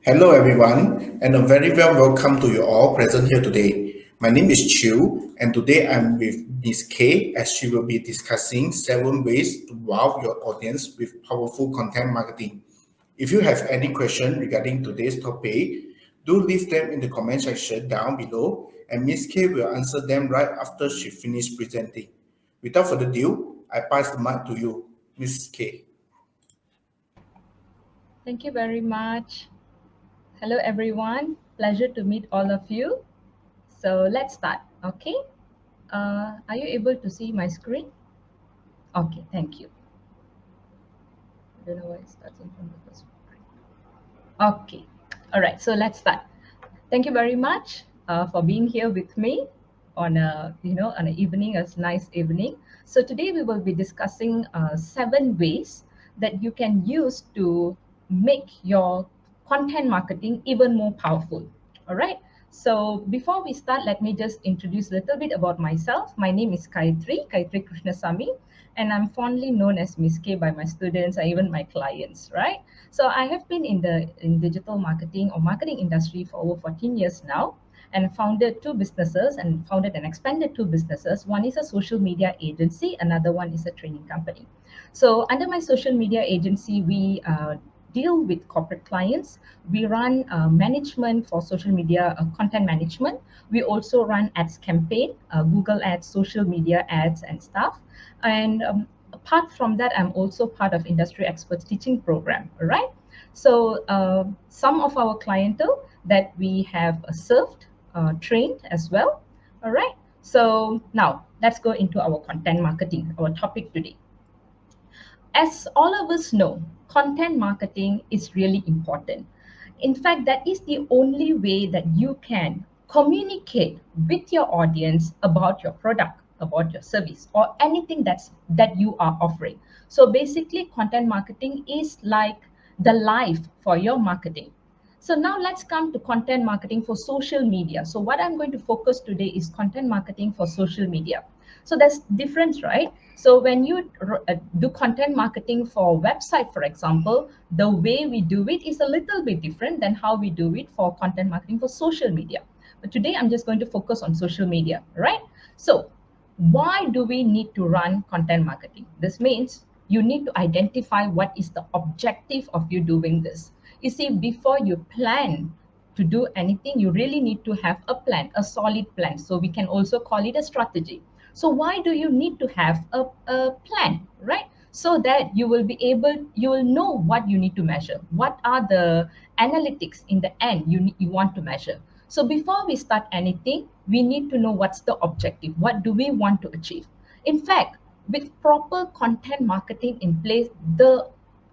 Hello everyone, and a very warm welcome to you all present here today. My name is Chiu, and today I'm with Ms. K as she will be discussing 7 ways to wow your audience with powerful content marketing. If you have any question regarding today's topic, do leave them in the comment section down below, and Ms. K will answer them right after she finishes presenting. Without further ado, I pass the mic to you, Ms. K. Thank you very much. Hello, everyone. Pleasure to meet all of you. So let's start, okay? Are you able to see my screen? Okay, thank you. I don't know why it starts in front of the screen. Okay, all right, so let's start. Thank you very much for being here with me on on an evening, a nice evening. So today we will be discussing 7 ways that you can use to make your content marketing even more powerful. All right. So before we start, let me just introduce a little bit about myself. My name is 𝗙𝗘𝗘 𝗪𝗚, and I'm fondly known as Miss K by my students and even my clients, right? So I have been in digital marketing or marketing industry for over 14 years now, and founded 2 businesses and founded and expanded 2 businesses. One is a social media agency, another one is a training company. So under my social media agency, we deal with corporate clients. We run management for social media content management. We also run ads campaign, Google ads, social media ads and stuff. And apart from that, I'm also part of industry experts teaching program, right? So some of our clientele that we have served, trained as well, all right? So now let's go into our content marketing, our topic today. As all of us know, content marketing is really important. In fact, that is the only way that you can communicate with your audience about your product, about your service, or anything that you are offering. So basically, content marketing is like the life for your marketing. So now let's come to content marketing for social media. So what I'm going to focus today is content marketing for social media. So there's difference, right? So when you do content marketing for a website, for example, the way we do it is a little bit different than how we do it for content marketing for social media. But today I'm just going to focus on social media, right? So why do we need to run content marketing? This means you need to identify what is the objective of you doing this. You see, before you plan to do anything, you really need to have a plan, a solid plan. So we can also call it a strategy. So why do you need to have a plan, right? So that you will be able, you will know what you need to measure. What are the analytics in the end you want to measure? So before we start anything, we need to know what's the objective. What do we want to achieve? In fact, with proper content marketing in place,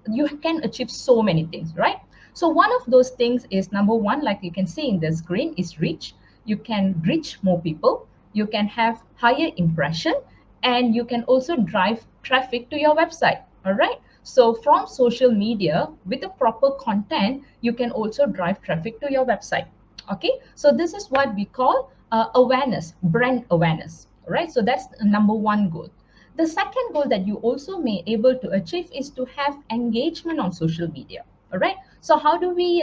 you can achieve so many things, right? So one of those things is, number one, like you can see in the screen, is reach. You can reach more people, you can have higher impression, and you can also drive traffic to your website. All right. So from social media with the proper content, you can also drive traffic to your website. Okay. So this is what we call awareness, brand awareness. All right. So that's number one goal. The second goal that you also may able to achieve is to have engagement on social media. All right. So how do we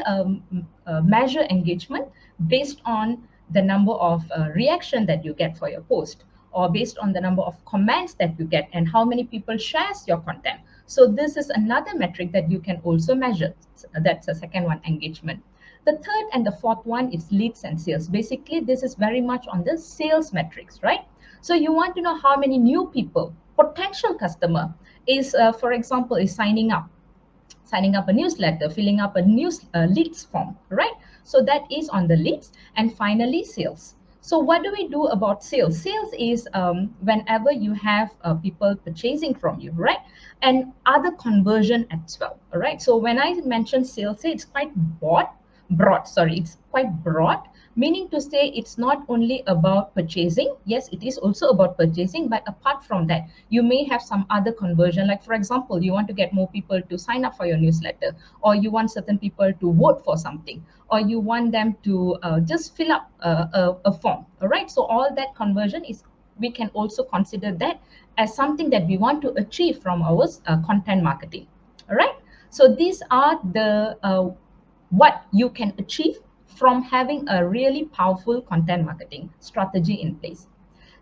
measure engagement? Based on the number of reaction that you get for your post, or based on the number of comments that you get and how many people shares your content. So this is another metric that you can also measure. That's the second one, engagement. The third and the fourth one is leads and sales. Basically, this is very much on the sales metrics, right? So you want to know how many new people, potential customer is, for example, is signing up a newsletter, filling up a news leads form, right? So that is on the leads. And finally, sales. So what do we do about sales? Sales is whenever you have people purchasing from you, right? And other conversion as well, all right? So when I mention sales, it's quite it's quite broad, meaning to say it's not only about purchasing. Yes, it is also about purchasing, but apart from that, you may have some other conversion. Like for example, you want to get more people to sign up for your newsletter, or you want certain people to vote for something, or you want them to just fill up a form. All right. So all that conversion is, we can also consider that as something that we want to achieve from our content marketing. All right. So these are the what you can achieve from having a really powerful content marketing strategy in place.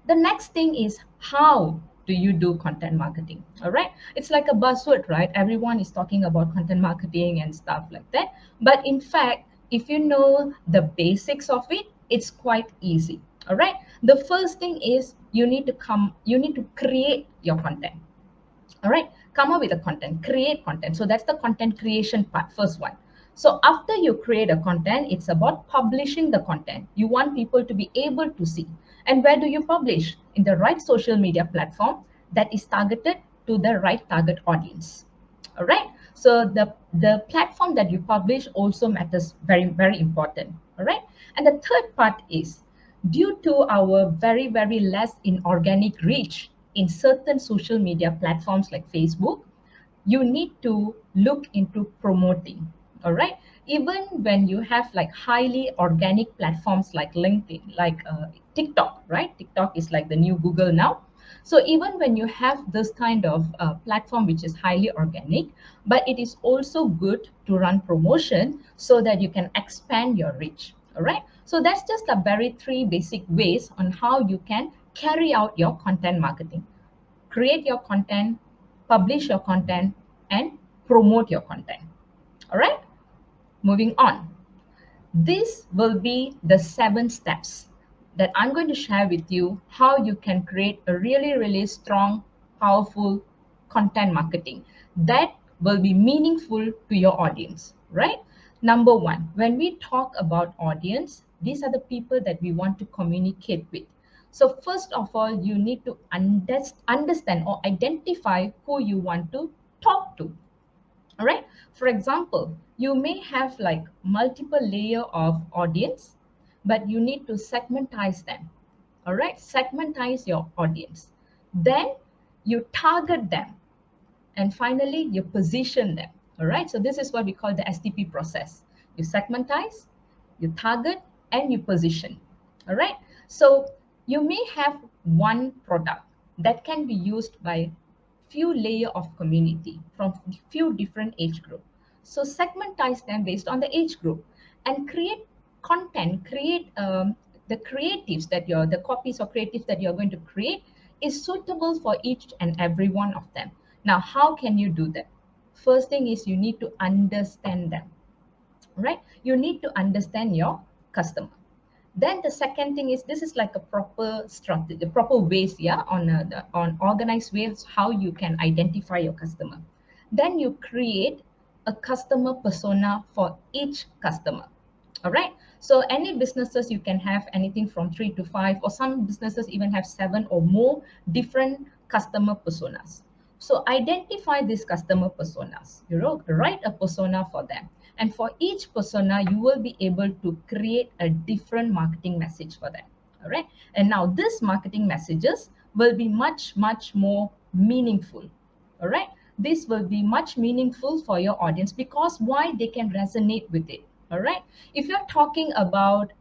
The next thing is, how do you do content marketing? All right, it's like a buzzword, right? Everyone is talking about content marketing and stuff like that, but in fact, if you know the basics of it, it's quite easy. All right, the first thing is you need to create your content. All right, come up with a content, create content. So that's the content creation part, first one. So after you create a content, it's about publishing the content. You want people to be able to see. And where do you publish? In the right social media platform that is targeted to the right target audience. All right, so the platform that you publish also matters, very, very important. All right, and the third part is, due to our very, very less inorganic reach in certain social media platforms like Facebook, you need to look into promoting. All right, even when you have like highly organic platforms like LinkedIn, like TikTok, right? TikTok is like the new Google now. So even when you have this kind of platform which is highly organic, but it is also good to run promotion so that you can expand your reach. All right, so that's just a very three basic ways on how you can carry out your content marketing: create your content, publish your content, and promote your content. All right, moving on. This will be the 7 steps that I'm going to share with you how you can create a really, really strong, powerful content marketing that will be meaningful to your audience, right? Number one, when we talk about audience, these are the people that we want to communicate with. So first of all, you need to understand or identify who you want to talk to. All right, for example, you may have like multiple layer of audience, but you need to segmentize them. All right, segmentize your audience, then you target them, and finally you position them. All right, so this is what we call the STP process. You segmentize, you target, and you position. All right, so you may have one product that can be used by few layer of community from few different age group. So segmentize them based on the age group and create content, create the creatives that you're, the copies or creatives that you're going to create is suitable for each and every one of them. Now, how can you do that? First thing is you need to understand them, right? You need to understand your customer. Then the second thing is, this is like a proper strategy, the proper ways, yeah, on organized ways how you can identify your customer. Then you create a customer persona for each customer. All right, so any businesses, you can have anything from 3 to 5, or some businesses even have 7 or more different customer personas. So identify these customer personas, you know, write a persona for them, and for each persona you will be able to create a different marketing message for them. All right, and now these marketing messages will be much, much more meaningful. All right, this will be much meaningful for your audience, because why? They can resonate with it. All right, if you're talking about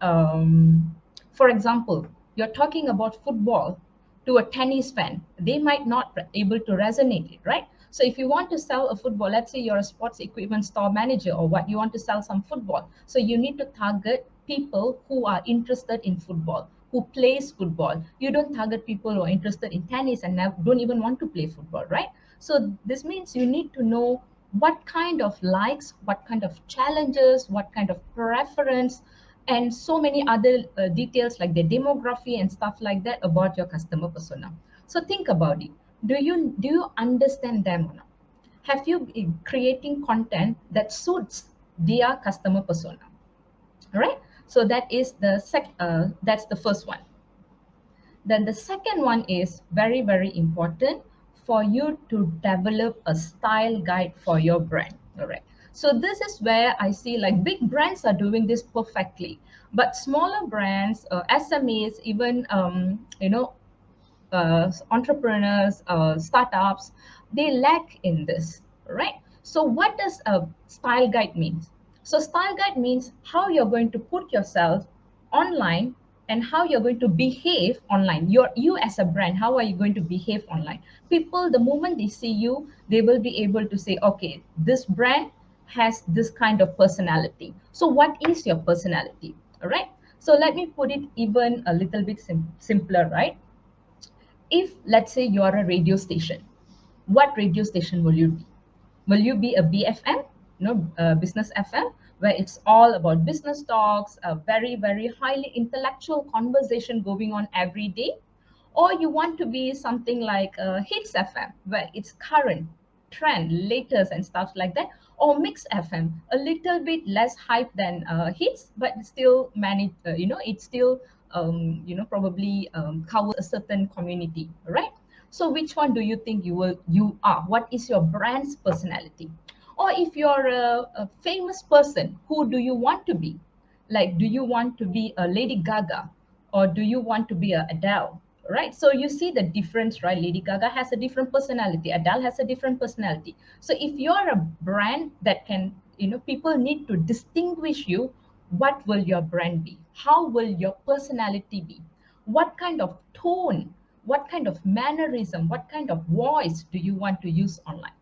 for example, you're talking about football to a tennis fan, they might not be able to resonate it, right? So if you want to sell a football, let's say you're a sports equipment store manager, or what, you want to sell some football, so you need to target people who are interested in football, who plays football. You don't target people who are interested in tennis and don't even want to play football, right? So this means you need to know what kind of likes, what kind of challenges, what kind of preference, and so many other details like their demography and stuff like that about your customer persona. So think about it. Do you understand them or not? Have you been creating content that suits their customer persona? All right. So that is that's the first one. Then the second one is very, very important for you to develop a style guide for your brand. All right. So this is where I see like big brands are doing this perfectly, but smaller brands, SMEs, even entrepreneurs, startups, they lack in this, right? So what does a style guide mean? So style guide means how you're going to put yourself online and how you're going to behave online. You as a brand, how are you going to behave online? People, the moment they see you, they will be able to say, okay, this brand has this kind of personality. So what is your personality? All right. So let me put it even a little bit simpler, right? If let's say you are a radio station, what radio station will you be? Will you be a BFM, business FM, where it's all about business talks, a very, very highly intellectual conversation going on every day? Or you want to be something like Hits FM, where it's current, trend, latest, and stuff like that? Or Mix FM, a little bit less hype than Hits, but still manage, it still, probably covers a certain community, right? So which one do you think you are? What is your brand's personality? Or if you're a famous person, who do you want to be? Like, do you want to be a Lady Gaga, or do you want to be a Adele? Right? So you see the difference, right? Lady Gaga has a different personality. Adele has a different personality. So if you're a brand that can, people need to distinguish you, what will your brand be? How will your personality be? What kind of tone, what kind of mannerism, what kind of voice do you want to use online?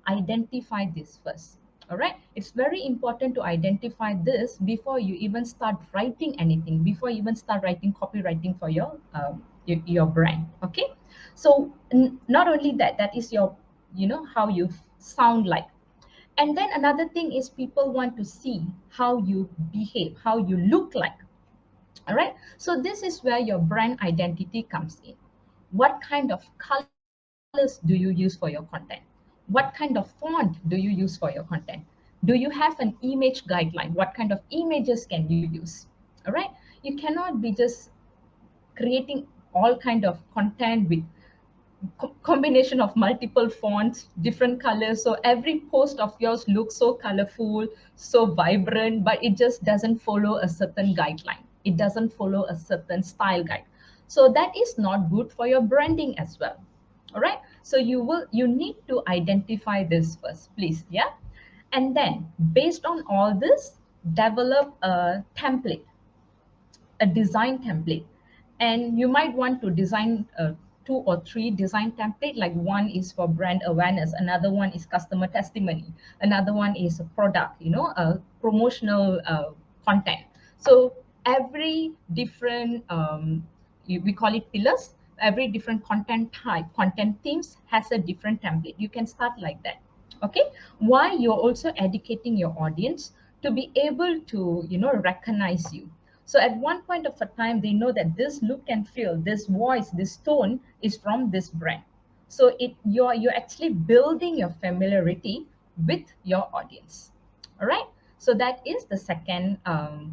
Identify this first. All right, it's very important to identify this before you even start writing anything, before you even start writing copywriting for your brand. Okay, so not only that, that is your, how you sound like. And then another thing is people want to see how you behave, how you look like. All right, so this is where your brand identity comes in. What kind of colors do you use for your content? What kind of font do you use for your content? Do you have an image guideline? What kind of images can you use? All right, you cannot be just creating all kind of content with combination of multiple fonts, different colors. So every post of yours looks so colorful, so vibrant, but it just doesn't follow a certain guideline. It doesn't follow a certain style guide. So that is not good for your branding as well. All right. So you need to identify this first, please. Yeah. And then based on all this, develop a template, a design template. And you might want to design two or three design template. Like one is for brand awareness, another one is customer testimony, another one is a product, promotional content. So every different, we call it pillars, every different content type, content themes has a different template. You can start like that. Okay, why you're also educating your audience to be able to, recognize you. So at one point of a time, they know that this look and feel, this voice, this tone is from this brand. So you're actually building your familiarity with your audience. All right. So that is the second,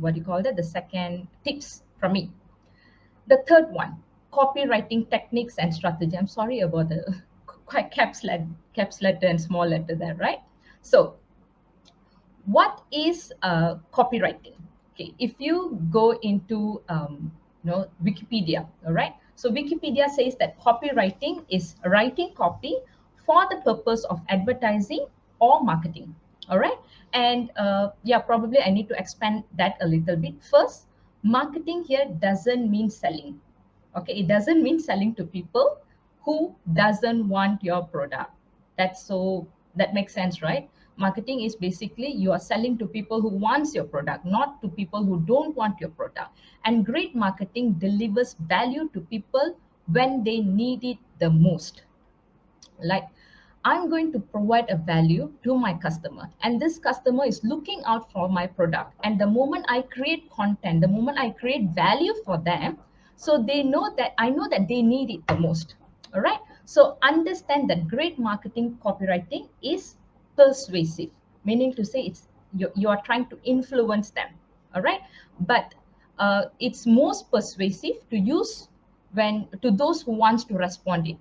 what do you call that? The second tips from me. The third one, copywriting techniques and strategy. I'm sorry about the quite caps letter and small letter there, right? So what is copywriting? Okay, if you go into Wikipedia, all right. So Wikipedia says that copywriting is writing copy for the purpose of advertising or marketing. All right, and yeah, probably I need to expand that a little bit. First, marketing here doesn't mean selling. Okay, it doesn't mean selling to people who doesn't want your product. That makes sense, right? Marketing is basically you are selling to people who wants your product, not to people who don't want your product. And great marketing delivers value to people when they need it the most. Like, I'm going to provide a value to my customer, and this customer is looking out for my product. And the moment I create content, the moment I create value for them, so they know that I know that they need it the most. All right. So understand that great marketing copywriting is persuasive, meaning to say you are trying to influence them. All right. But it's most persuasive to use when to those who wants to respond it.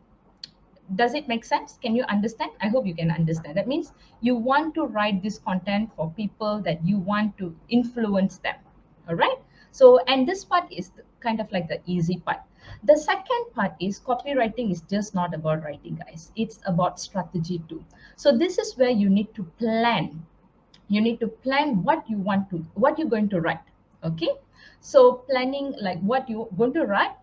Does it make sense? Can you understand? I hope you can understand. That means you want to write this content for people that you want to influence them. All right. So, and this part is kind of like the easy part. The second part is copywriting is just not about writing, guys. It's about strategy too. So this is where you need to plan. You need to plan what you're going to write. Okay. So planning like what you're going to write,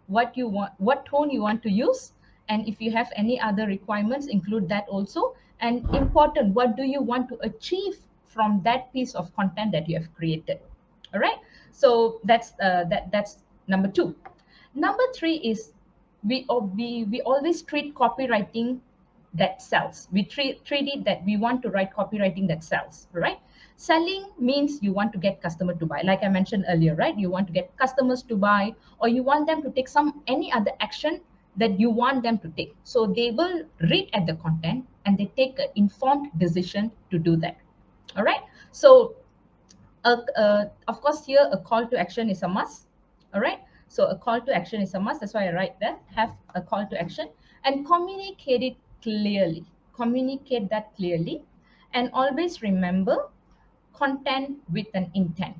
what you want, what tone you want to use, and if you have any other requirements, include that also. And important, what do you want to achieve from that piece of content that you have created? All right. So that's number two. Number three is we always treat copywriting that sells. We treat it that we want to write copywriting that sells, right? Selling means you want to get customer to buy, like I mentioned earlier, right? You want to get customers to buy, or you want them to take any other action that you want them to take. So they will read at the content and they take an informed decision to do that. All right. So of course, here a call to action is a must. All right. So a call to action is a must. That's why I write that. Have a call to action and communicate it clearly. Communicate that clearly, and always remember content with an intent.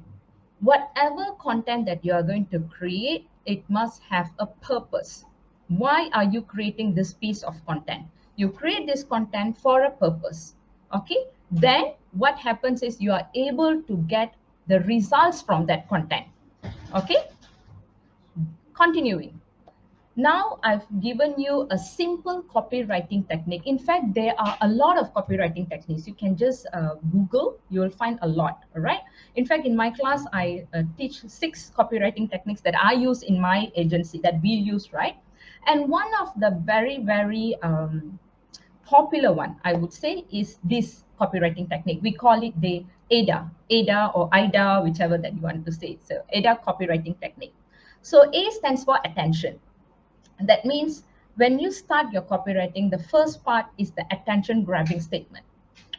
Whatever content that you are going to create, it must have a purpose. Why are you creating this piece of content? You create this content for a purpose. Okay, then what happens is you are able to get the results from that content. Okay, continuing. Now I've given you a simple copywriting technique. In fact, there are a lot of copywriting techniques. You can just Google, you will find a lot, all right? In fact, in my class, I teach 6 copywriting techniques that I use in my agency, that we use, right? And one of the very popular one, I would say, is this copywriting technique. We call it the AIDA or IDA, whichever that you want to say. So AIDA copywriting technique. So A stands for attention. That means when you start your copywriting, the first part is the attention grabbing statement.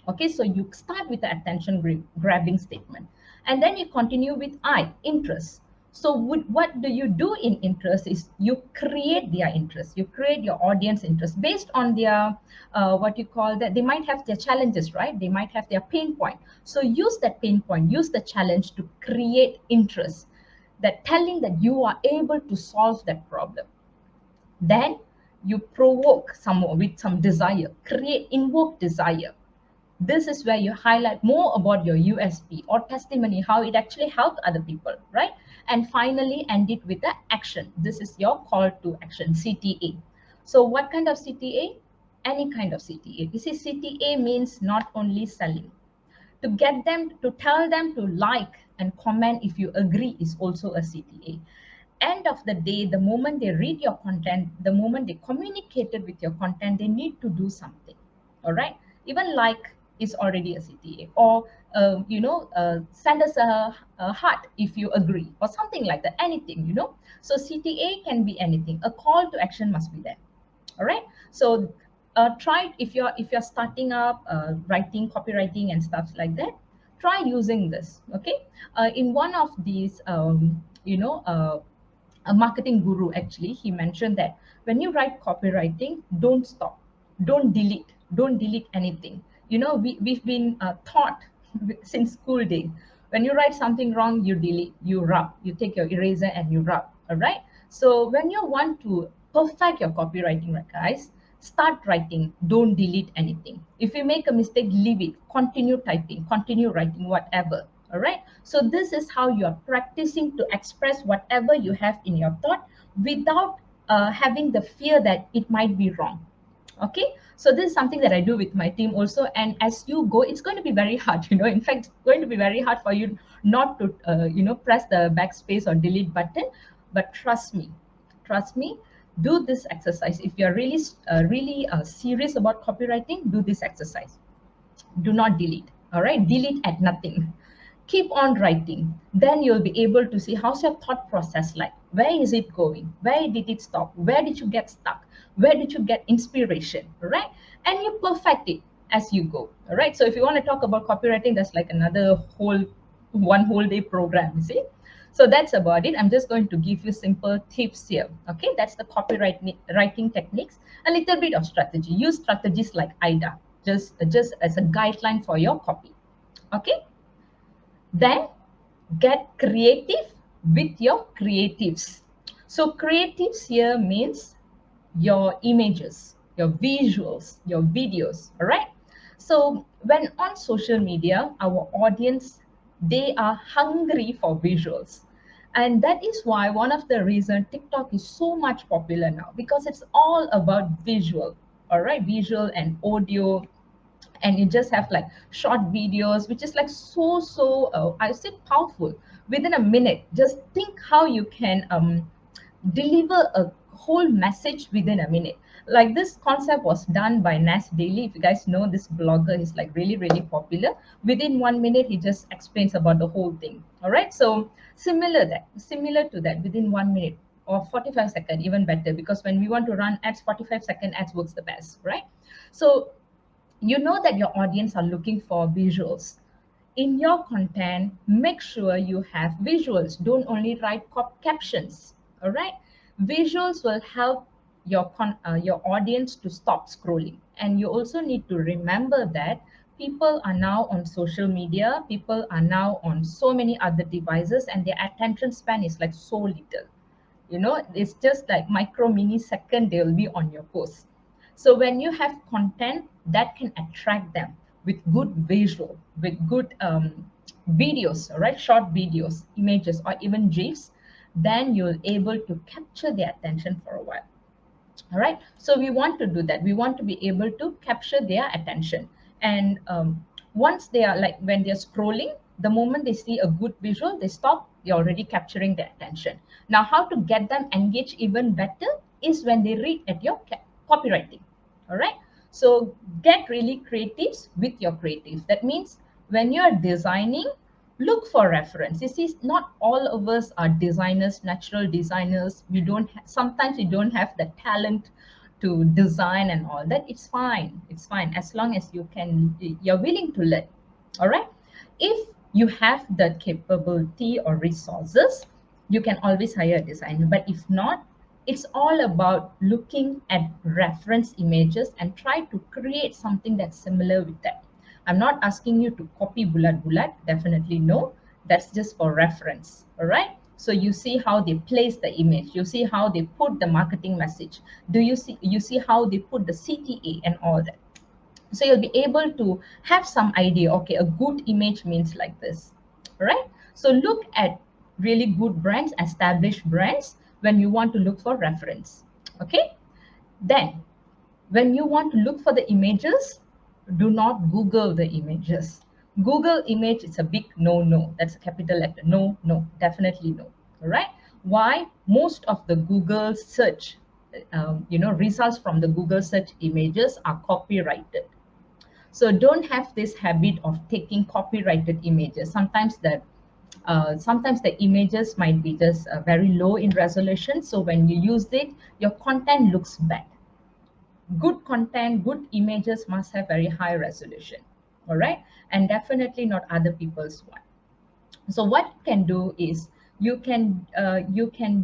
Okay, so you start with the attention grabbing statement, and then you continue with I, interest. So what do you do in interest is you create their interest, you create your audience interest based on their what you call that, they might have their challenges, right? They might have their pain point. So use that pain point, use the challenge to create interest, that telling that you are able to solve that problem. Then you provoke someone with some desire, invoke desire. This is where you highlight more about your USP or testimony, how it actually helped other people, right? And finally, end it with the action. This is your call to action, CTA. So what kind of CTA? Any kind of CTA. You see, CTA means not only selling. To get them, to tell them to like and comment if you agree is also a CTA. End of the day, the moment they read your content, the moment they communicated with your content, they need to do something. All right. Even like is already a CTA, or send us a heart if you agree, or something like that. Anything, So CTA can be anything. A call to action must be there. All right. So try, if you're starting up writing, copywriting and stuff like that, try using this. Okay. In one of these a marketing guru, actually, he mentioned that when you write copywriting, don't stop, don't delete anything. We've been taught since school day, when you write something wrong, you delete, you rub, you take your eraser and you rub. All right. So when you want to perfect your copywriting, right, guys, start writing, don't delete anything. If you make a mistake, leave it, continue typing, continue writing, whatever. All right. So this is how you are practicing to express whatever you have in your thought without having the fear that it might be wrong. Okay. So this is something that I do with my team also. And as you go, it's going to be very hard, in fact, it's going to be very hard for you not to, press the backspace or delete button. But trust me, do this exercise. If you're really serious about copywriting, do this exercise. Do not delete. All right. Delete at nothing. Keep on writing. Then you'll be able to see how's your thought process like. Where is it going? Where did it stop? Where did you get stuck? Where did you get inspiration? All right. And you perfect it as you go. All right. So if you want to talk about copywriting, that's like another one whole day program, you see. So that's about it. I'm just going to give you simple tips here. Okay, that's the writing techniques. A little bit of strategy. Use strategies like IDA, just as a guideline for your copy. Okay. Then get creative with your creatives. So creatives here means your images, your visuals, your videos. All right. So when on social media, our audience, they are hungry for visuals. And that is why one of the reasons TikTok is so much popular now, because it's all about visual. All right. Visual and audio. and you just have like short videos which is like I said powerful. Within a minute, just think how you can deliver a whole message within a minute. Like this concept was done by Nas Daily. If you guys know this blogger, he's like really popular. Within 1 minute, he just explains about the whole thing. All right. So similar to that, within 1 minute or 45 seconds, even better, because when we want to run ads, 45-second ads works the best, right? So you know that your audience are looking for visuals. In your content, make sure you have visuals. Don't only write captions. All right, visuals will help your audience to stop scrolling. And you also need to remember that people are now on social media, people are now on so many other devices, and their attention span is like so little. It's just like micro mini second they'll be on your post. So when you have content that can attract them with good visual, with good videos, right, short videos, images, or even gifs, then you're able to capture their attention for a while. All right, so we want to do that. We want to be able to capture their attention. And once they are like, when they're scrolling, the moment they see a good visual, they stop. You're already capturing their attention. Now, how to get them engaged even better is when they read at your copywriting. All right, so get really creative with your creatives. That means when you're designing, look for reference. You see, not all of us are designers, natural designers. We don't sometimes we don't have the talent to design and all that. It's fine, as long as you're willing to learn. All right, if you have the capability or resources, you can always hire a designer. But if not, it's all about looking at reference images and try to create something that's similar with that. I'm not asking you to copy bulat, definitely no. That's just for reference, all right? So you see how they place the image, you see how they put the marketing message. You see how they put the CTA and all that. So you'll be able to have some idea, okay, a good image means like this, all right? So look at really good brands, established brands, when you want to look for reference, okay? Then when you want to look for the images, do not Google the images. Google image is a big no. That's a capital letter. No, definitely no. All right. Why? Most of the Google search, results from the Google search images are copyrighted. So don't have this habit of taking copyrighted images. Sometimes the images might be just very low in resolution. So when you use it, your content looks bad. Good content, good images must have very high resolution, all right? And definitely not other people's one. So what you can do is you can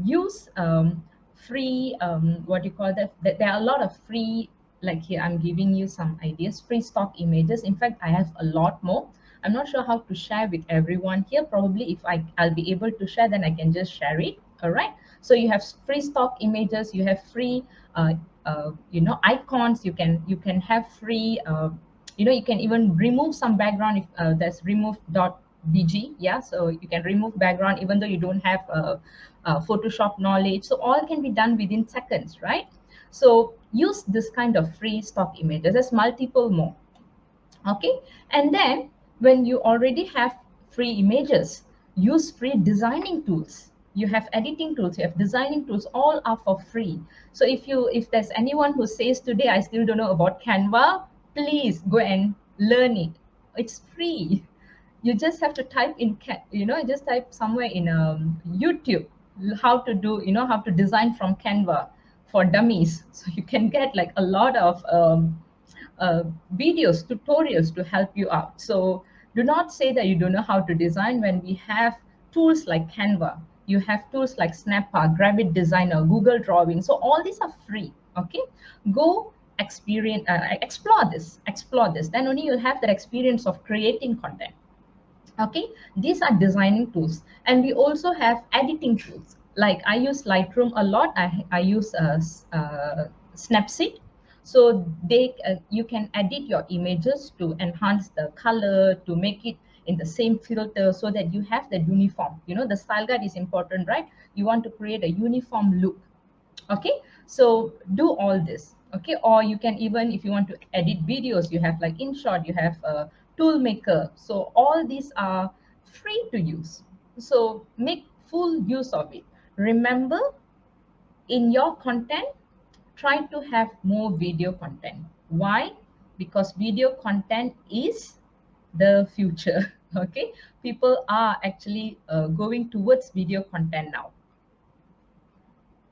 use free, what do you call that? There are a lot of free, like here I'm giving you some ideas, free stock images. In fact, I have a lot more. I'm not sure how to share with everyone here. Probably if I'll be able to share, then I can just share it. All right. So you have free stock images. You have free, icons. You can have free. You can even remove some background if there's remove.bg. Yeah. So you can remove background even though you don't have Photoshop knowledge. So all can be done within seconds, right? So use this kind of free stock images. There's multiple more. Okay. And then when you already have free images, use free designing tools. You have editing tools, you have designing tools, all are for free. So if there's anyone who says today, I still don't know about Canva, please go and learn it. It's free. You just have to type in, just type somewhere in YouTube how to do, how to design from Canva for dummies. So you can get like a lot of videos, tutorials to help you out. So do not say that you don't know how to design when we have tools like Canva. You have tools like Snappa, Gravit Designer, Google Drawing. So all these are free. Okay, go explore this. Then only you'll have that experience of creating content. Okay, these are designing tools, and we also have editing tools. Like I use Lightroom a lot. I use Snapseed. So you can edit your images to enhance the color, to make it in the same filter, so that you have the uniform. The style guide is important, right? You want to create a uniform look. Okay, so do all this. Okay, or you can even, if you want to edit videos, you have like InShot, you have a tool maker. So all these are free to use. So make full use of it. Remember, in your content, try to have more video content. Why? Because video content is the future. Okay, people are actually going towards video content now.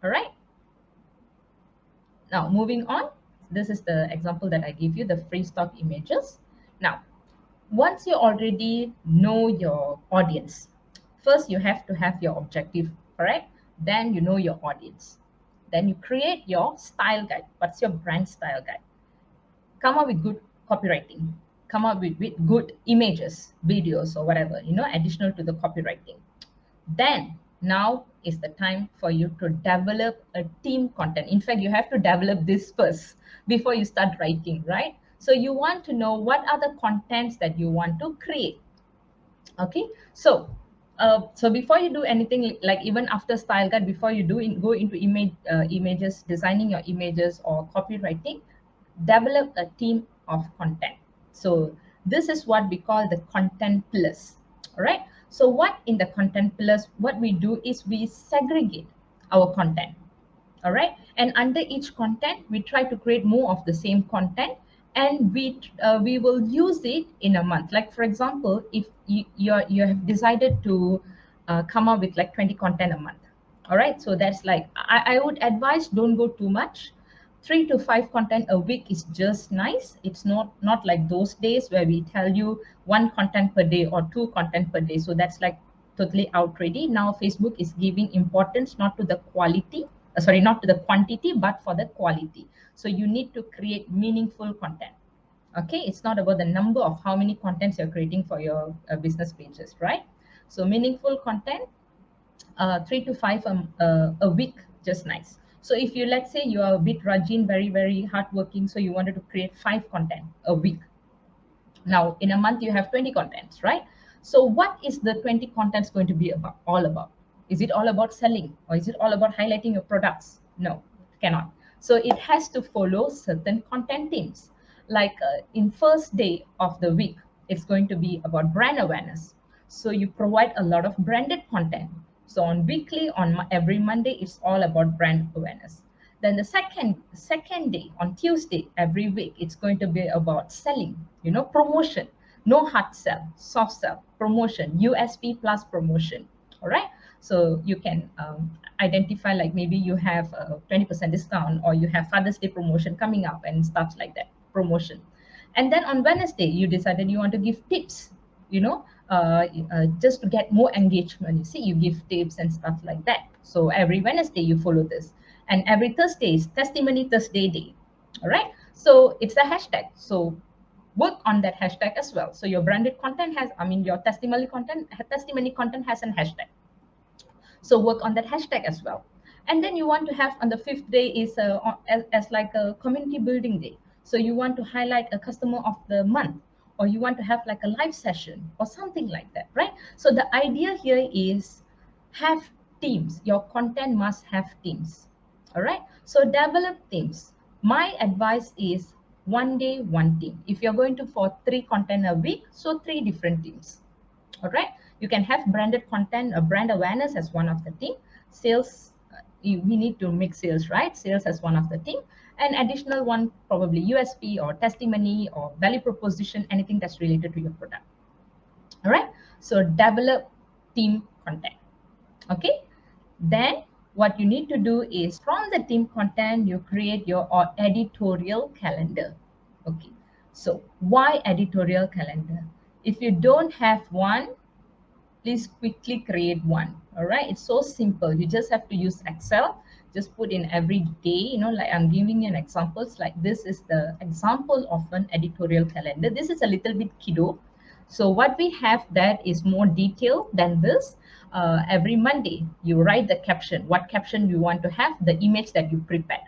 All right, now moving on, this is the example that I give you, the free stock images. Now, once you already know your audience, first you have to have your objective, correct? Then you know your audience. Then you create your style guide. What's your brand style guide? Come up with good copywriting. Come up with good images, videos, or whatever, additional to the copywriting. Then now is the time for you to develop a team content. In fact, you have to develop this first before you start writing, right? So you want to know what are the contents that you want to create. Okay, so before you do anything, like even after style guide, before you go into images, designing your images or copywriting, develop a team of content. So this is what we call the content pillars. All right, so what in the content pillars, what we do is we segregate our content. All right, and under each content we try to create more of the same content, and we will use it in a month. Like for example, if you have decided to come up with like 20 content a month. All right, so that's like, I would advise, don't go too much. 3 to 5 content a week is just nice. It's not like those days where we tell you 1 content per day or 2 content per day. So that's like totally outrageous. Now Facebook is giving importance not to the quality, not to the quantity, but for the quality. So you need to create meaningful content. Okay, it's not about the number of how many contents you're creating for your business pages, right? So meaningful content, 3 to 5 a week, just nice. So if you, let's say you are a bit rajin, very, very hardworking, so you wanted to create 5 content a week. Now in a month you have 20 contents, right? So what is the 20 contents going to be all about? Is it all about selling, or is it all about highlighting your products? No, it cannot. So it has to follow certain content themes. Like in first day of the week, it's going to be about brand awareness. So you provide a lot of branded content. So on weekly, on every Monday, it's all about brand awareness. Then the second day, on Tuesday every week, it's going to be about selling, promotion. No hard sell, soft sell, promotion, USP plus promotion. All right, so you can identify, like maybe you have a 20% discount, or you have Father's Day promotion coming up and stuff like that, promotion. And then on Wednesday you decided you want to give tips, just to get more engagement. You see, you give tips and stuff like that. So every Wednesday you follow this. And every Thursday is Testimony Thursday Day. All right, so it's a hashtag. So work on that hashtag as well. So your branded content has, your testimony content has an hashtag. So work on that hashtag as well. And then you want to have on the 5th day is as like a community building day. So you want to highlight a customer of the month, or you want to have like a live session or something like that, right? So the idea here is have teams. Your content must have teams. All right, so develop teams. My advice is 1 day 1 team. If you're going to for 3 content a week, so 3 different teams. All right, you can have branded content, brand awareness as one of the team. Sales, we need to make sales, right? Sales as one of the team. And additional one, probably USP or testimony or value proposition, anything that's related to your product. All right, so develop team content. Okay, then what you need to do is, from the team content, you create your editorial calendar. Okay, so why editorial calendar? If you don't have one, please quickly create one. All right, it's so simple. You just have to use Excel. Just put in every day, like I'm giving you an examples. Like this is the example of an editorial calendar. This is a little bit kiddo. So what we have that is more detailed than this. Every Monday, you write the caption, what caption you want to have, the image that you prepared.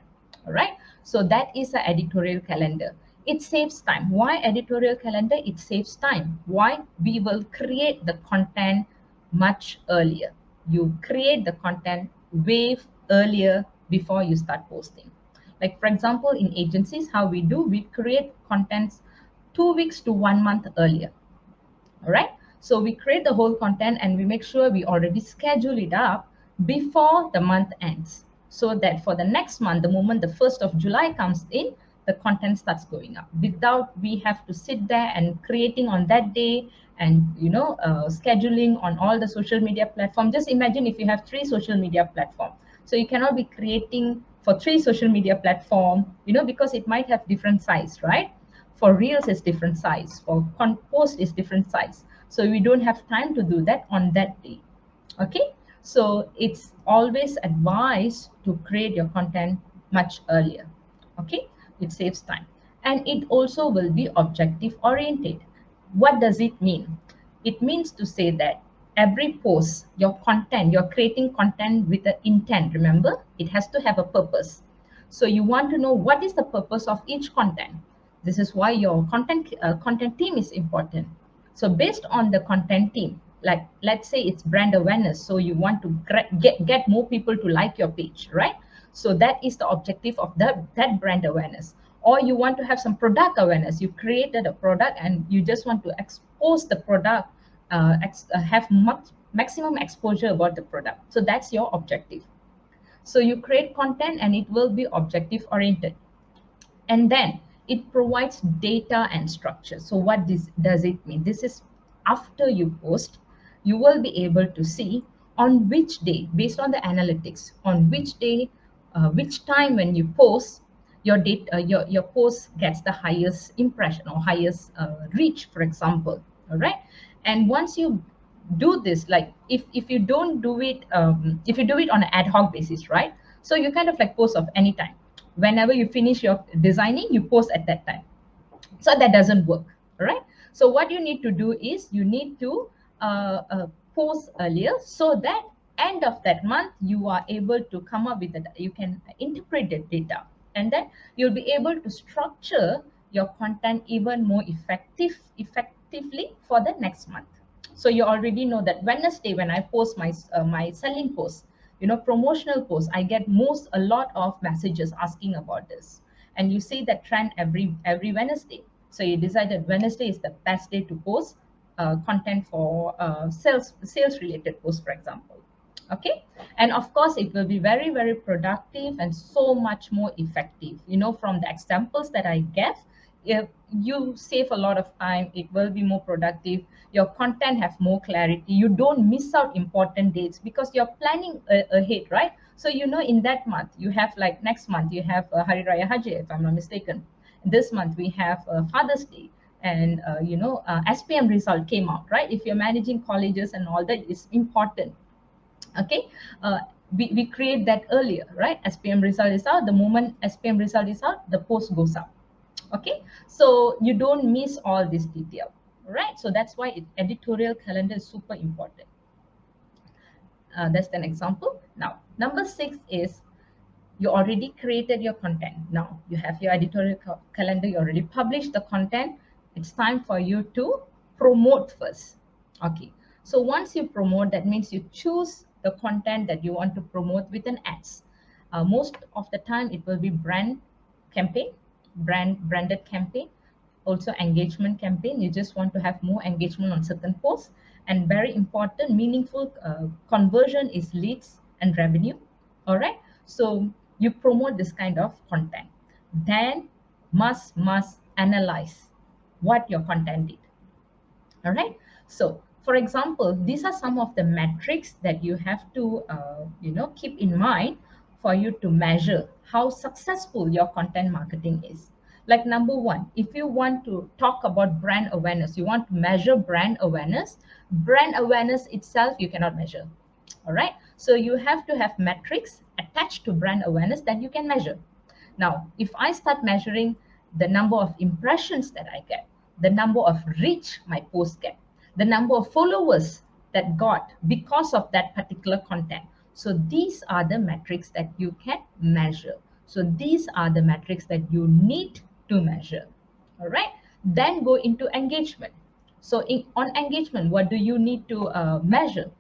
All right, so that is an editorial calendar. It saves time. Why editorial calendar? It saves time. Why? We will create the content much earlier. You create the content way earlier before you start posting. Like for example, in agencies, how we do, we create contents 2 weeks to 1 month earlier. All right. So we create the whole content and we make sure we already schedule it up before the month ends, so that for the next month, the moment the 1st of July comes in, the content starts going up without we have to sit there and creating on that day and scheduling on all the social media platforms. Just imagine if you have 3 social media platforms, so you cannot be creating for 3 social media platform, because it might have different size, right? For reels is different size, for post is different size, so we don't have time to do that on that day. Okay, so it's always advised to create your content much earlier. Okay, it saves time, and it also will be objective oriented. What does it mean? It means to say that every post, your content, you're creating content with an intent. Remember, it has to have a purpose. So you want to know what is the purpose of each content. This is why your content team is important. So based on the content team, like let's say it's brand awareness, so you want to get more people to like your page, right? So that is the objective of that brand awareness. Or you want to have some product awareness, you created a product and you just want to expose the product, have maximum exposure about the product. So that's your objective. So you create content and it will be objective oriented. And then it provides data and structure. So what does it mean? This is after you post, you will be able to see on which day, based on the analytics, on which day, which time when you post, your data, your post gets the highest impression or highest reach, for example. All right. And once you do this, like if you don't do it, if you do it on an ad hoc basis, right? So you kind of like post of any time. Whenever you finish your designing, you post at that time. So that doesn't work. All right. So what you need to do is you need to post earlier, so that end of that month you are able to come up with the, you can interpret the data, and then you'll be able to structure your content even more effectively for the next month. So you already know that Wednesday, when I post my selling post, promotional post, I get a lot of messages asking about this, and you see that trend every Wednesday. So you decided Wednesday is the best day to post content for sales related posts, for example. Okay, and of course it will be very, very productive and so much more effective. From the examples that I gave, if you save a lot of time, it will be more productive, your content have more clarity, you don't miss out important dates because you're planning ahead, right? So in that month you have, like next month you have Hari Raya Haji, if I'm not mistaken. This month we have Father's Day, and SPM result came out, right? If you're managing colleges and all that, is important. Okay, we create that earlier, right? SPM result is out, the moment SPM result is out, the post goes up. Okay, so you don't miss all this detail, right? So that's why editorial calendar is super important. That's an example. Now number 6 is, you already created your content. Now you have your editorial calendar, you already published the content. It's time for you to promote first. Okay, so once you promote, that means you choose the content that you want to promote with an ads. Most of the time it will be branded campaign, also engagement campaign. You just want to have more engagement on certain posts, and very important, meaningful conversion is leads and revenue. All right, so you promote this kind of content, then must analyze what your content did. All right, so for example, these are some of the metrics that you have to keep in mind for you to measure how successful your content marketing is. Like number 1, if you want to talk about brand awareness, you want to measure brand awareness itself you cannot measure. All right, so you have to have metrics attached to brand awareness that you can measure. Now if I start measuring the number of impressions that I get, the number of reach my post get, the number of followers that got because of that particular content, so these are the metrics that you can measure. So these are the metrics that you need to measure. All right, then go into engagement. So on engagement, what do you need to measure?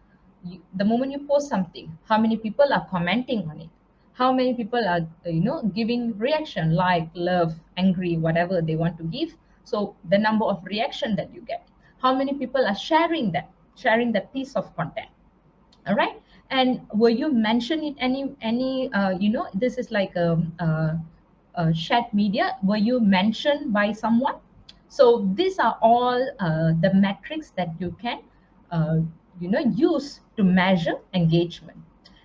The moment you post something, how many people are commenting on it, How many people are giving reaction, like love, angry, whatever they want to give. So the number of reaction that you get. How many people are sharing that piece of content. All right. And were you mention it any this is like shared media, were you mentioned by someone? So these are all the metrics that you can uh, use to measure engagement.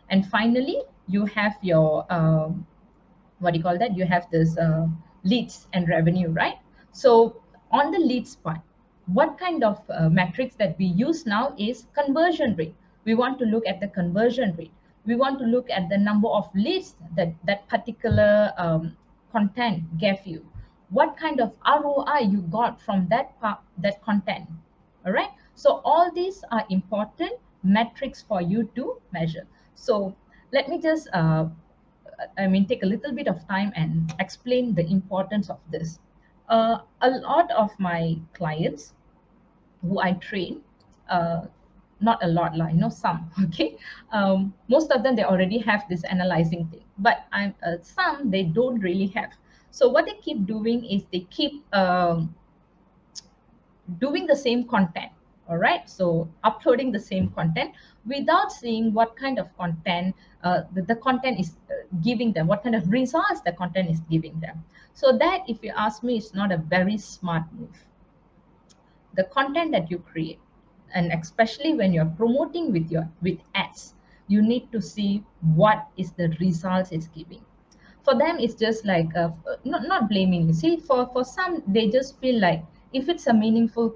And finally, you have your what do you call that, you have this leads and revenue, right? So on the leads part, what kind of metrics that we use now is conversion rate. We want to look at the conversion rate. We want to look at the number of leads that that particular content gave you. What kind of ROI you got from that content. All right, so all these are important metrics for you to measure. So let me just take a little bit of time and explain the importance of this. A lot of my clients who I train, uh, not a lot, like some, okay. Most of them, they already have this analyzing thing, but some they don't really have. So what they keep doing is they keep doing the same content. All right, so uploading the same content without seeing what kind of content the content is giving them, what kind of results the content is giving them. So that, if you ask me, is not a very smart move. The content that you create, and especially when you're promoting with ads, you need to see what is the results it's giving. For them, it's just like not blaming you. See, for some, they just feel like, if it's a meaningful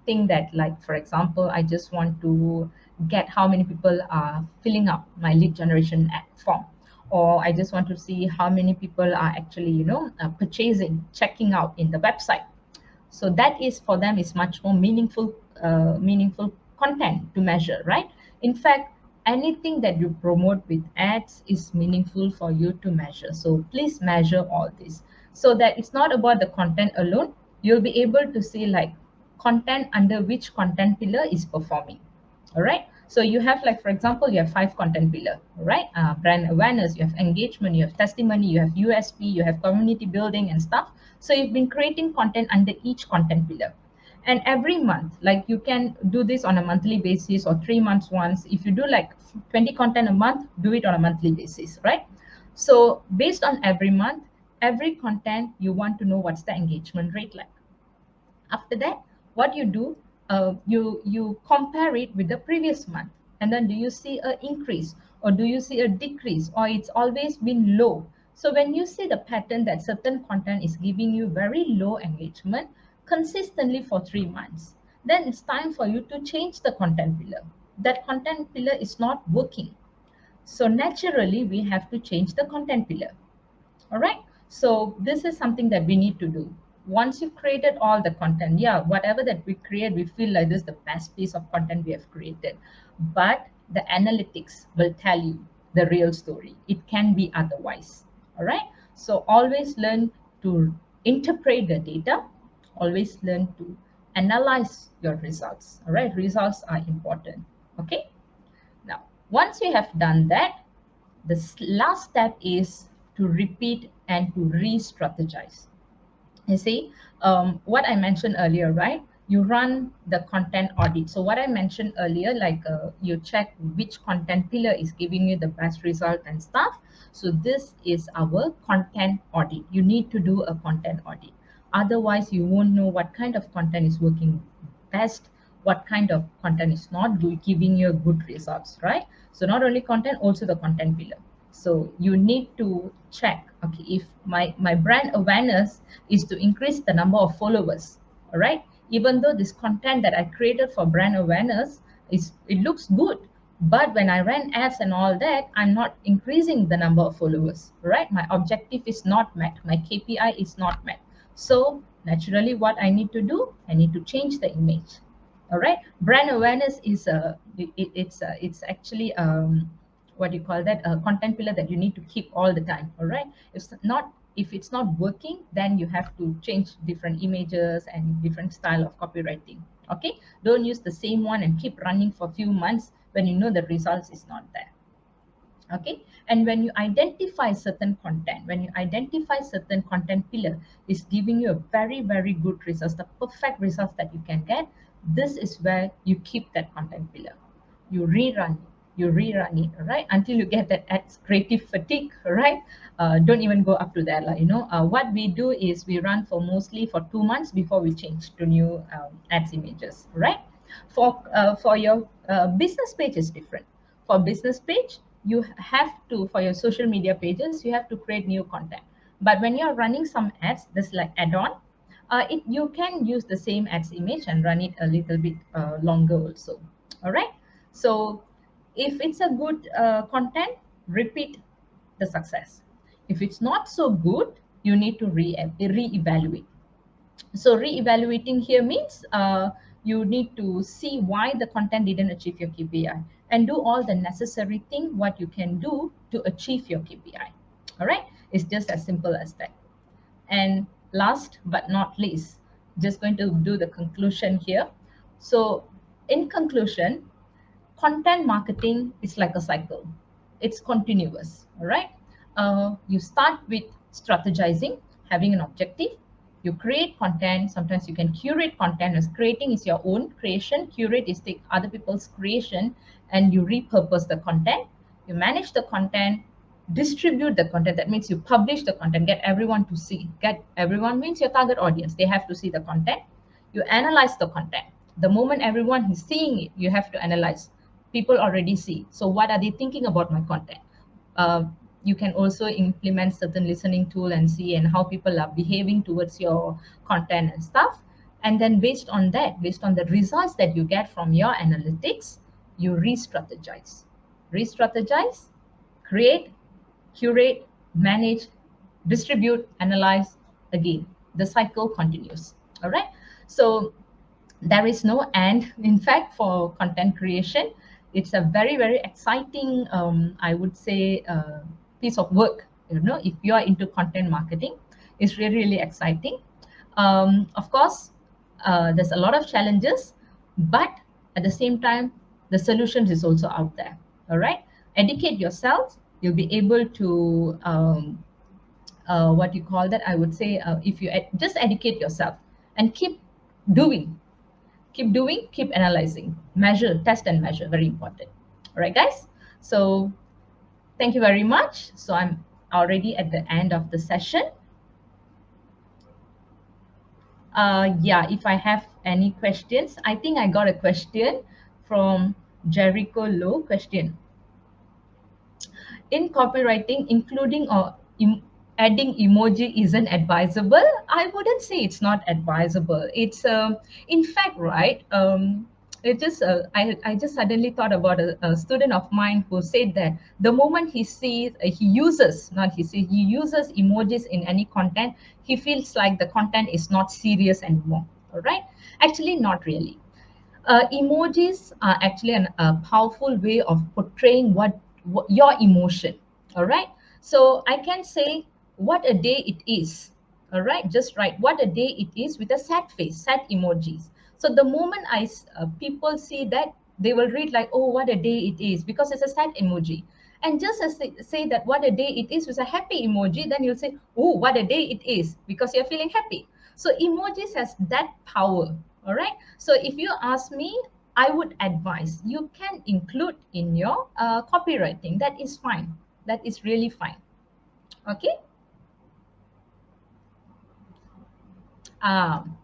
thing, that, like, for example, I just want to get how many people are filling up my lead generation form, or I just want to see how many people are actually purchasing, checking out in the website. So that is, for them, is much more meaningful content to measure, right? In fact, anything that you promote with ads is meaningful for you to measure. So please measure all this, so that it's not about the content alone. You'll be able to see, like, content under which content pillar is performing. All right, so you have, like, for example, you have 5 content pillar, right? Brand awareness, you have engagement, you have testimony, you have USP, you have community building and stuff. So you've been creating content under each content pillar. And every month, like, you can do this on a monthly basis or 3 months once. If you do like 20 content a month, do it on a monthly basis, right? So based on every month, every content, you want to know what's the engagement rate like. After that, what you do, you compare it with the previous month, and then, do you see an increase, or do you see a decrease, or it's always been low? So when you see the pattern that certain content is giving you very low engagement consistently for 3 months, then it's time for you to change the content pillar. That content pillar is not working, so naturally we have to change the content pillar. All right, so this is something that we need to do. Once you've created all the content, yeah, whatever that we create, we feel like this is the best piece of content we have created, but the analytics will tell you the real story. It can be otherwise. All right, so always learn to interpret the data, always learn to analyze your results. All right, results are important. Okay, now once you have done that, the last step is to repeat and to re-strategize. You see, what I mentioned earlier, right? You run the content audit. So what I mentioned earlier, like you check which content pillar is giving you the best result and stuff. So this is our content audit. You need to do a content audit. Otherwise, you won't know what kind of content is working best, what kind of content is not giving you good results, right? So not only content, also the content pillar. So you need to check, okay, if my brand awareness is to increase the number of followers. All right, even though this content that I created for brand awareness it looks good, but when I ran ads and all that, I'm not increasing the number of followers, right? My objective is not met, my KPI is not met. So naturally, what I need to do, I need to change the image. All right, brand awareness is it's actually what do you call that, a content pillar that you need to keep all the time. All right, if it's not working, then you have to change different images and different style of copywriting. Okay, don't use the same one and keep running for a few months when you know the results is not there. Okay, and when you identify certain content, pillar is giving you a very, very good results, the perfect results that you can get, this is where you keep that content pillar. You rerun it, right, until you get that ads creative fatigue, right? Don't even go up to that, like, what we do is we run for mostly for 2 months before we change to new ads images, right? For your business page is different. For business page, you have to, for your social media pages, you have to create new content. But when you're running some ads, this like add-on, you can use the same ads image and run it a little bit longer also. All right. So if it's a good content, repeat the success. If it's not so good, you need to re-evaluate. So re-evaluating here means you need to see why the content didn't achieve your KPI and do all the necessary thing what you can do to achieve your KPI. All right, it's just as simple as that. And last but not least, just going to do the conclusion here. So in conclusion, content marketing is like a cycle. It's continuous, all right? You start with strategizing, having an objective. You create content. Sometimes you can curate content, as creating is your own creation. Curate is take other people's creation and you repurpose the content. You manage the content, distribute the content. That means you publish the content, get everyone to see. Get everyone means your target audience. They have to see the content. You analyze the content. The moment everyone is seeing it, you have to analyze. People already see. So what are they thinking about my content? You can also implement certain listening tool and see and how people are behaving towards your content and stuff. And then based on that, based on the results that you get from your analytics, you re-strategize. Re-strategize, create, curate, manage, distribute, analyze. Again, the cycle continues. All right. So there is no end. In fact, for content creation, it's a very, very exciting, I would say, piece of work. If you are into content marketing, it's really, really exciting. Of course, there's a lot of challenges, but at the same time, the solutions is also out there. All right, educate yourself. You'll be able to what you call that. I would say, if you just educate yourself and keep doing, keep analyzing, measure, test and measure, very important. All right, guys. So thank you very much. So I'm already at the end of the session. Yeah, if I have any questions, I think I got a question from Jericho Low. Question: in copywriting, including or adding emoji isn't advisable? I wouldn't say it's not advisable. It's in fact, right? It just I just suddenly thought about a student of mine who said that the moment he sees he uses not he sees he uses emojis in any content, he feels like the content is not serious anymore. All right, actually not really. Emojis are actually a powerful way of portraying what your emotion. All right. So I can say what a day it is. All right. Just write what a day it is with a sad face, sad emojis. So the moment people see that, they will read like, oh, what a day it is, because it's a sad emoji. And just as they say that what a day it is with a happy emoji, then you'll say, oh, what a day it is, because you're feeling happy. So emojis has that power. All right. So if you ask me, I would advise you can include in your copywriting. That is fine. That is really fine. Okay. Um,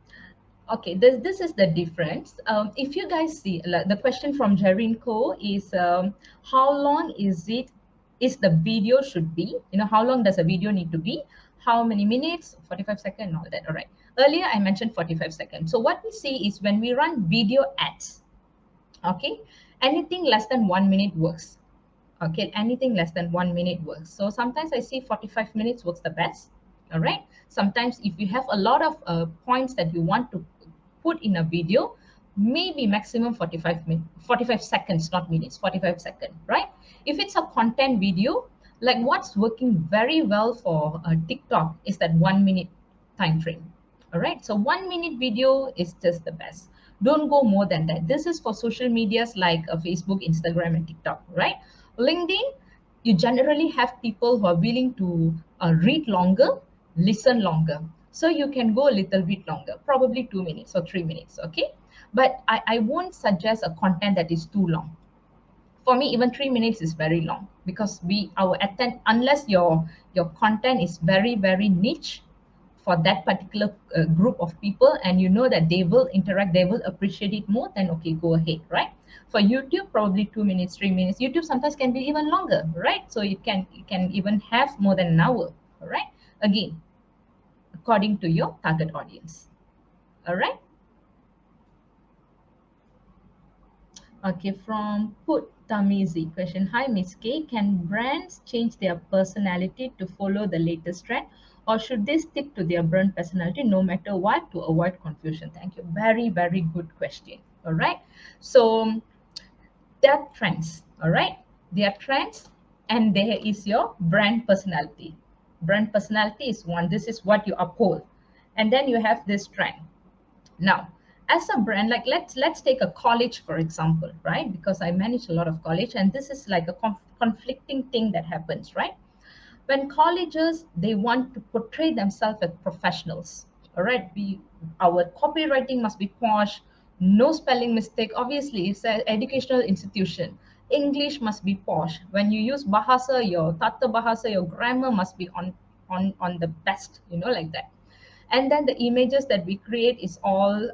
okay, this is the difference. If you guys see, like, the question from Jerinko is, how long is the video should be? How long does a video need to be? How many minutes? 45 seconds, all that. All right. Earlier, I mentioned 45 seconds. So what we see is when we run video ads, okay, anything less than 1 minute works. Okay, anything less than 1 minute works. So sometimes I see 45 minutes works the best. All right. Sometimes if you have a lot of points that you want to put in a video, maybe maximum 45 seconds, not minutes, 45 seconds, right? If it's a content video, like what's working very well for TikTok is that 1 minute time frame. All right. So 1 minute video is just the best. Don't go more than that. This is for social medias like Facebook, Instagram, and TikTok, right? LinkedIn, you generally have people who are willing to read longer, listen longer. So you can go a little bit longer, probably 2 minutes or 3 minutes, okay? But I won't suggest a content that is too long. For me, even 3 minutes is very long, because our attend, unless your content is very, very niche for that particular group of people, and you know that they will interact, they will appreciate it more, then okay, go ahead, right? For YouTube, probably 2 minutes, 3 minutes. YouTube sometimes can be even longer, right? So you can even have more than an hour. All right, again, according to your target audience. All right. Okay, from 𝗙𝗏𝗘𝗪𝗔𝐭 question. Hi, Miss K. Can brands change their personality to follow the latest trend, or should they stick to their brand personality no matter what to avoid confusion? Thank you. Very, very good question. All right. So there are trends. All right. There are trends, and there is your brand personality. Brand personality is one. This is what you uphold, and then you have this trend. Now, as a brand, like let's take a college for example, right? Because I manage a lot of college, and this is like a conflicting thing that happens, right? When colleges, they want to portray themselves as professionals. All right, our copywriting must be posh, no spelling mistake. Obviously, it's an educational institution. English must be posh. When you use bahasa, your tata bahasa, your grammar must be on the best, like that. And then the images that we create is all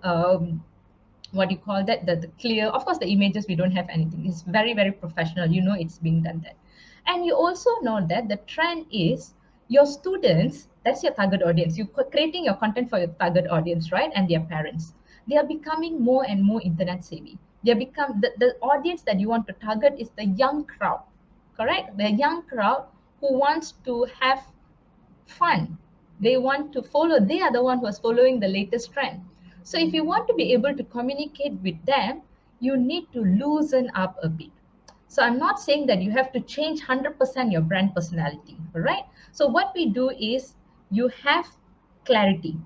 what you call that, the clear. Of course, the images, we don't have anything, it's very, very professional, it's being done there. And you also know that the trend is your students, that's your target audience. You creating your content for your target audience, right? And their parents, they are becoming more and more internet savvy. They become the audience that you want to target is the young crowd, correct? The young crowd who wants to have fun. They want to follow, they are the one who is following the latest trend. So if you want to be able to communicate with them, you need to loosen up a bit. So I'm not saying that you have to change 100% your brand personality, all right? So what we do is you have clarity,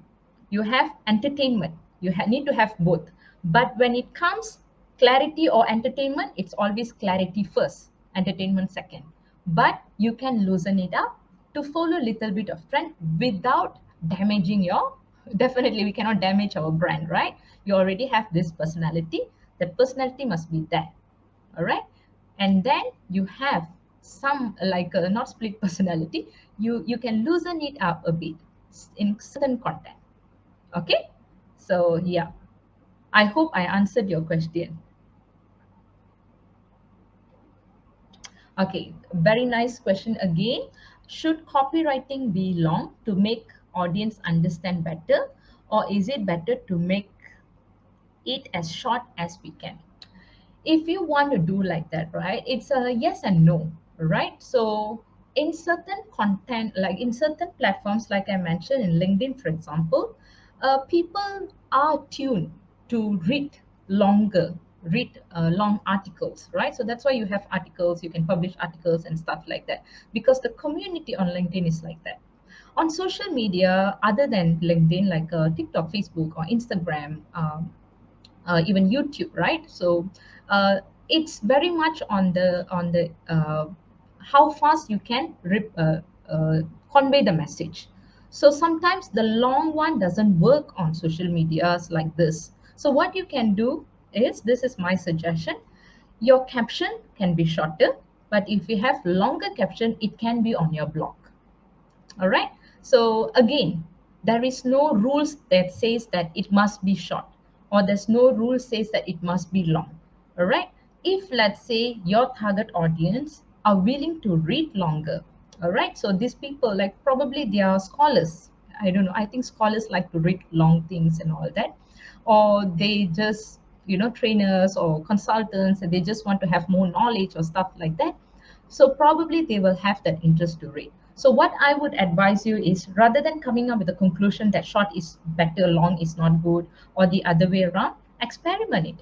you have entertainment, you need to have both. But when it comes clarity or entertainment, it's always clarity first, entertainment second. But you can loosen it up to follow a little bit of trend without damaging your, definitely we cannot damage our brand, right? You already have this personality, that personality must be there, all right? And then you have some like not split personality, you can loosen it up a bit in certain content. Okay, so yeah, I hope I answered your question. Okay, very nice question again. Should copywriting be long to make audience understand better, or is it better to make it as short as we can? If you want to do like that, right, it's a yes and no, right? So in certain content, like in certain platforms, like I mentioned in LinkedIn, for example, people are tuned to read long articles, right? So that's why you have articles, you can publish articles and stuff like that, because the community on LinkedIn is like that. On social media, other than LinkedIn, like TikTok, Facebook, or Instagram, even YouTube, right? So it's very much on the how fast you can convey the message. So sometimes the long one doesn't work on social medias like this. So what you can do is, this is my suggestion, your caption can be shorter, but if you have longer caption, it can be on your blog. All right, so again, there is no rules that says that it must be short, or there's no rule says that it must be long. All right, if let's say your target audience are willing to read longer, all right, so these people, like probably they are scholars, I don't know, I think scholars like to read long things and all that, or they just, trainers or consultants, and they just want to have more knowledge or stuff like that. So probably they will have that interest to read. So what I would advise you is, rather than coming up with a conclusion that short is better, long is not good, or the other way around, experiment it.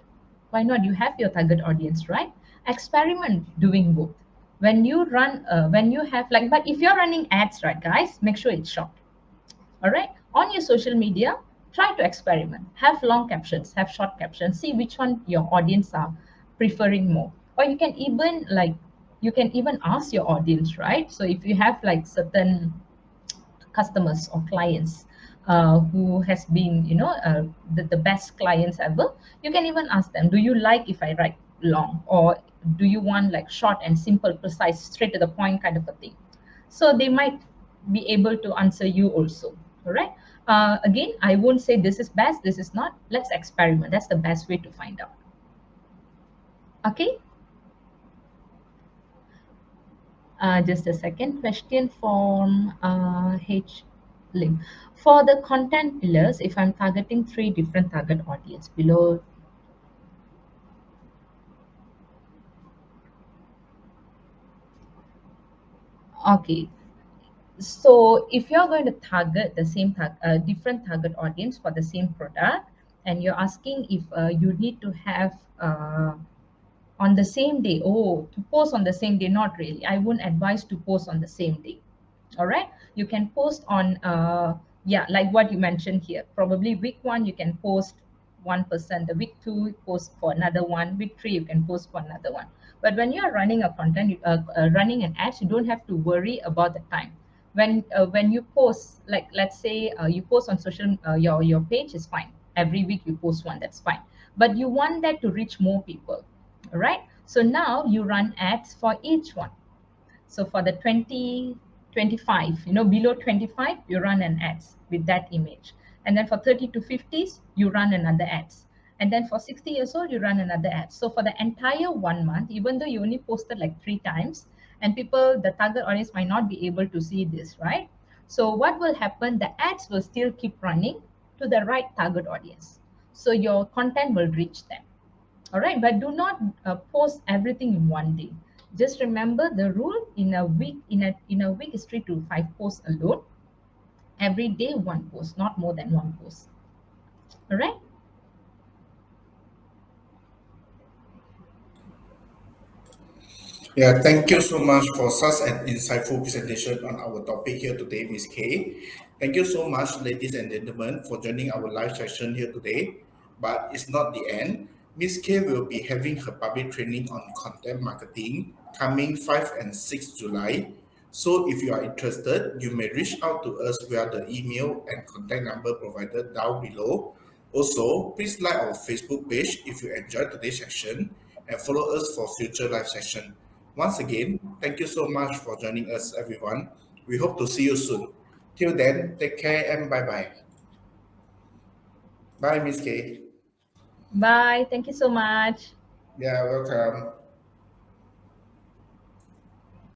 Why not? You have your target audience, right? Experiment doing both. When you run, when you have like, but if you're running ads, right, guys, make sure it's short. All right. On your social media, try to experiment. Have long captions, have short captions. See which one your audience are preferring more. Or you can even like you can even ask your audience, right? So if you have like certain customers or clients who has been, the best clients ever, you can even ask them, do you like if I write long, or do you want like short and simple, precise, straight to the point kind of a thing? So they might be able to answer you also. All right. Again, I won't say this is best, this is not. Let's experiment. That's the best way to find out. Okay. Just a second. Question from H. Lim. For the content pillars, if I'm targeting 3 different target audience below, okay. So if you're going to target the same different target audience for the same product, and you're asking if you need to have on the same day, oh, to post on the same day, not really. I wouldn't advise to post on the same day. All right, you can post on yeah, like what you mentioned here. Probably week 1 you can post 1%, the week 2 post for another one, week 3 you can post for another one. But when you are running a content, running an ads, you don't have to worry about the time. When you post, like let's say you post on social, your page is fine, every week you post one, that's fine. But you want that to reach more people. All right, so now you run ads for each one. So for the 20, 25, below 25, you run an ads with that image. And then for 30 to 50s, you run another ads. And then for 60 years old, you run another ad. So for the entire 1 month, even though you only posted like 3 times, and people, the target audience might not be able to see this, right? So what will happen? The ads will still keep running to the right target audience. So your content will reach them. All right, but do not post everything in one day. Just remember the rule: in a week, in a week is 3 to 5 posts alone. Every day one post, not more than one post. All right. Yeah, thank you so much for such an insightful presentation on our topic here today, Ms. K. Thank you so much, ladies and gentlemen, for joining our live session here today. But it's not the end. Ms. K will be having her public training on content marketing coming 5 and 6 July. So if you are interested, you may reach out to us via the email and contact number provided down below. Also, please like our Facebook page if you enjoyed today's session and follow us for future live session. Once again, thank you so much for joining us, everyone. We hope to see you soon. Till then, take care and bye bye. Bye, Miss K. Bye. Thank you so much. Yeah, welcome.